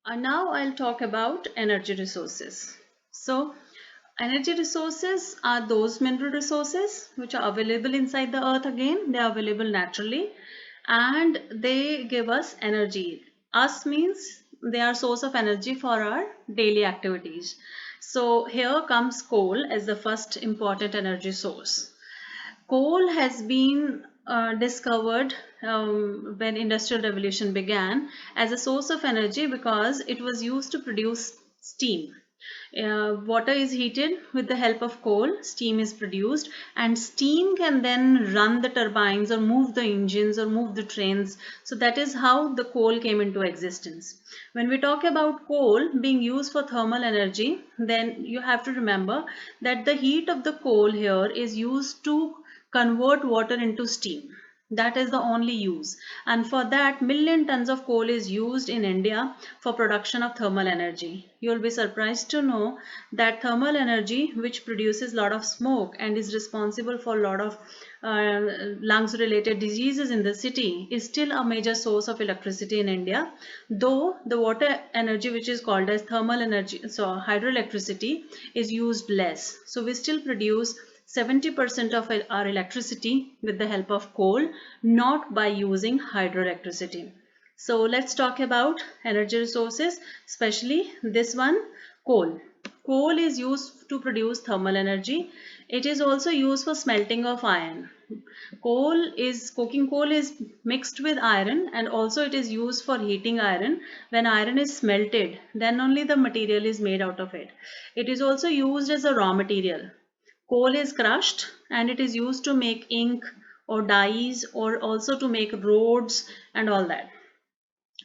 Now I'll talk about energy resources. So, energy resources are those mineral resources which are available inside the earth again. They are available naturally and they give us energy. Us means they are source of energy for our daily activities. So, here comes coal as the first important energy source. Coal has been discovered when industrial revolution began as a source of energy because it was used to produce steam. Water is heated with the help of coal, steam is produced, and steam can then run the turbines or move the engines or move the trains. So that is how the coal came into existence. When we talk about coal being used for thermal energy, then you have to remember that the heat of the coal here is used to convert water into steam. That is the only use, and for that million tons of coal is used in India for production of thermal energy. You will be surprised to know that thermal energy, which produces a lot of smoke and is responsible for a lot of lungs related diseases in the city, is still a major source of electricity in India, though the water energy, which is called as thermal energy, so hydroelectricity, is used less. So we still produce 70% of our electricity with the help of coal, not by using hydroelectricity. So let's talk about energy resources, especially this one, coal. Coal is used to produce thermal energy. It is also used for smelting of iron. Coking coal is mixed with iron, and also it is used for heating iron. When iron is smelted, then only the material is made out of it. It is also used as a raw material. Coal is crushed and it is used to make ink or dyes or also to make roads and all that.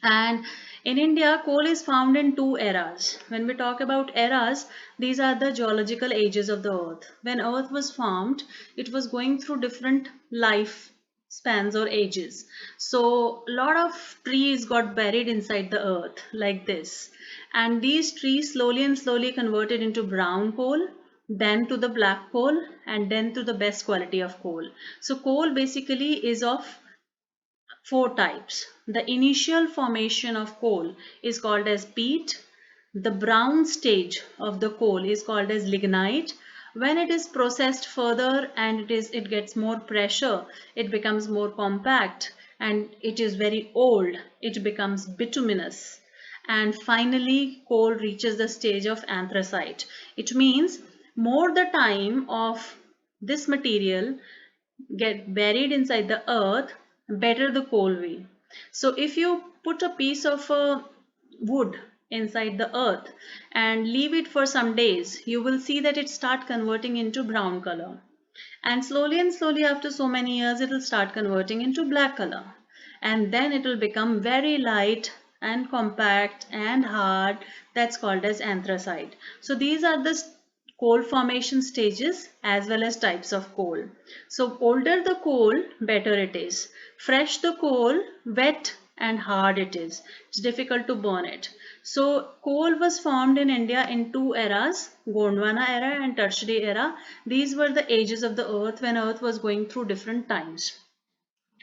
And in India, coal is found in two eras. When we talk about eras, these are the geological ages of the earth. When earth was formed, it was going through different life spans or ages. So a lot of trees got buried inside the earth like this. And these trees slowly and slowly converted into brown coal, then to the black coal, and then to the best quality of coal. So coal basically is of four types. The initial formation of coal is called as peat. The brown stage of the coal is called as lignite. When it is processed further and it gets more pressure, it becomes more compact and it is very old. It becomes bituminous. And finally, coal reaches the stage of anthracite. It means more the time of this material get buried inside the earth, better the coal will. So if you put a piece of wood inside the earth and leave it for some days, you will see that it start converting into brown color. And slowly after so many years, it will start converting into black color. And then it will become very light and compact and hard. That's called as anthracite. So these are the coal formation stages as well as types of coal. So older the coal, better it is. Fresh the coal, wet and hard it is. It's difficult to burn it. So coal was formed in India in two eras, Gondwana era and Tertiary era. These were the ages of the earth when earth was going through different times.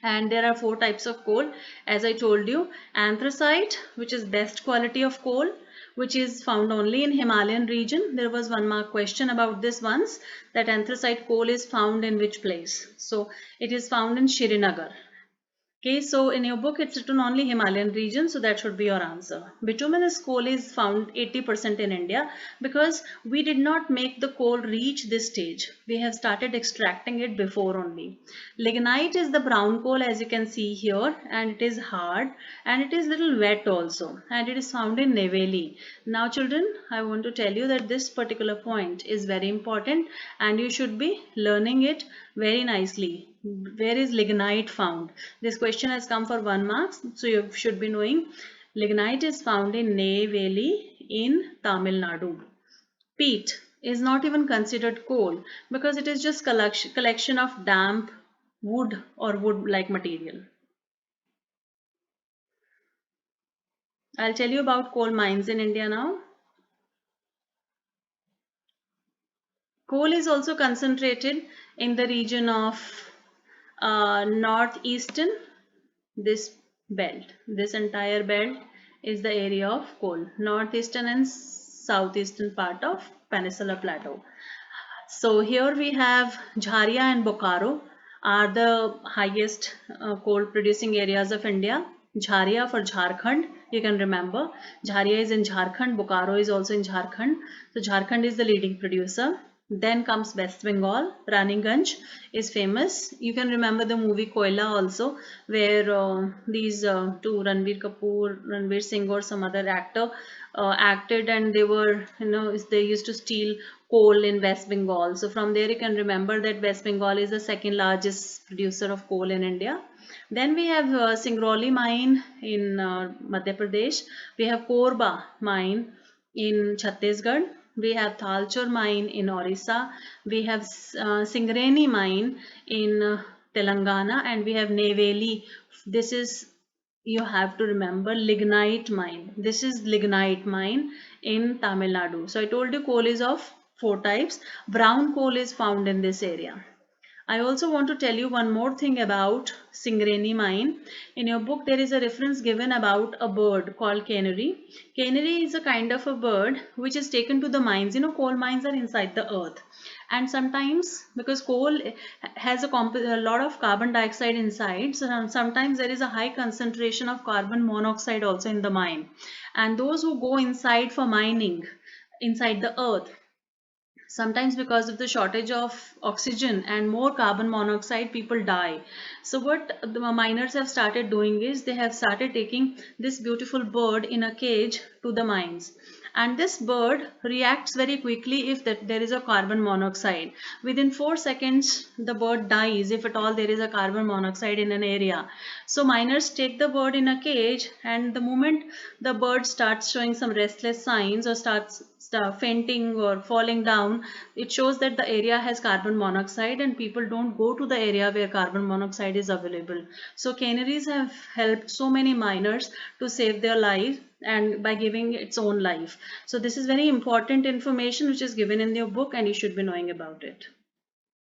And there are four types of coal, as I told you. Anthracite, which is best quality of coal, which is found only in Himalayan region. There was one mark question about this once, that anthracite coal is found in which place. So it is found in Srinagar. Okay, so in your book it's written only Himalayan region, so that should be your answer. Bituminous coal is found 80% in India because we did not make the coal reach this stage. We have started extracting it before only. Lignite is the brown coal, as you can see here, and it is hard and it is little wet also, and it is found in Neyveli. Now children, I want to tell you that this particular point is very important and you should be learning it very nicely. Where is lignite found? This question has come for 1 mark, so you should be knowing lignite is found in Neyveli in Tamil Nadu. Peat is not even considered coal because it is just collection of damp wood or wood-like material. I'll tell you about coal mines in India now. Coal is also concentrated in the region of northeastern, this belt, this entire belt, is the area of coal, northeastern and southeastern part of Peninsula Plateau. So here we have Jharia and Bokaro are the highest coal producing areas of India. Jharia for Jharkhand, you can remember. Jharia is in Jharkhand, Bokaro is also in Jharkhand. So Jharkhand is the leading producer. Then comes West Bengal. Raniganj is famous. You can remember the movie Koila also, where these two, Ranbir Kapoor, Ranveer Singh or some other actor acted, and they were, they used to steal coal in West Bengal. So from there you can remember that West Bengal is the second largest producer of coal in India. Then we have Singrauli mine in Madhya Pradesh. We have Korba mine in Chhattisgarh. We have Thalchur mine in Orissa. We have Singareni mine in Telangana, and we have Neyveli. This is, you have to remember, lignite mine. This is lignite mine in Tamil Nadu. So I told you coal is of four types. Brown coal is found in this area. I also want to tell you one more thing about Singareni mine. In your book, there is a reference given about a bird called canary. Canary is a kind of a bird which is taken to the mines. Coal mines are inside the earth. And sometimes, because coal has a lot of carbon dioxide inside, so sometimes there is a high concentration of carbon monoxide also in the mine. And those who go inside for mining inside the earth, sometimes because of the shortage of oxygen and more carbon monoxide, people die. So what the miners have started doing is they have started taking this beautiful bird in a cage to the mines, and this bird reacts very quickly if there is a carbon monoxide. Within 4 seconds the bird dies if at all there is a carbon monoxide in an area. So miners take the bird in a cage, and the moment the bird starts showing some restless signs or starts fainting or falling down, it shows that the area has carbon monoxide, and people don't go to the area where carbon monoxide is available. So canaries have helped so many miners to save their life, and by giving its own life. So this is very important information which is given in your book, and you should be knowing about it.